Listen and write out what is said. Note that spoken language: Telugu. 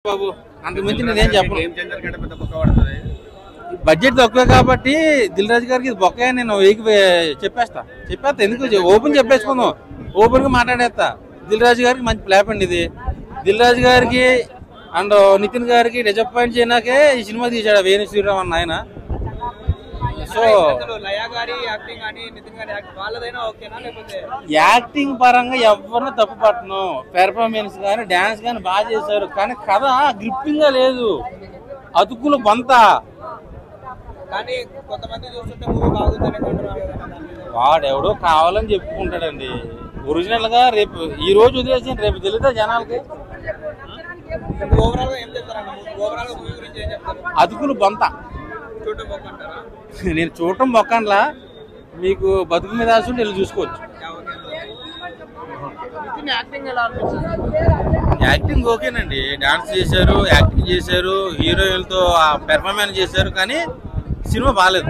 బాబు అంతకు మించి నేనేం చెప్పను. బడ్జెట్ తక్కువ కాబట్టి దిల్ రాజు గారికి ఇది బొక్క నేను చెప్పేస్తా ఎందుకు ఓపెన్ చెప్పేసుకుందాం, ఓపెన్ గా మాట్లాడేస్తా. దిల్ రాజు గారికి మంచి ప్లాప్ అండి ఇది. దిల్ రాజు గారికి అండ్ నితిన్ గారికి డిసప్పాయింట్ చేయడానికే ఈ సినిమా తీశాడు వేణు శ్రీరామ్ అన్న ఆయన. సో యాక్టింగ్ పరంగా ఎవరిని తప్పు పట్టను, పెర్ఫార్మెన్స్ కానీ డాన్స్ కానీ బాగా చేశారు, కానీ కథ గ్రిప్పింగ్ గా లేదు, అతుకులు బంత. వాడెవడో కావాలని చెప్పుకుంటాడండి. ఒరిజినల్ గా రేపు ఈ రోజు వదిలేసి రేపు తెలియదా జనాలకి? అతుకులు బంత. నేను చూడటం మొక్కన్లా, మీకు బతుకు మీద ఆశ వెళ్ళి చూసుకోవచ్చు. యాక్టింగ్ ఓకేనండి, డాన్స్ చేశారు, యాక్టింగ్ చేశారు, హీరోయిన్లతో పెర్ఫార్మెన్స్ చేశారు, కానీ సినిమా బాగాలేదు.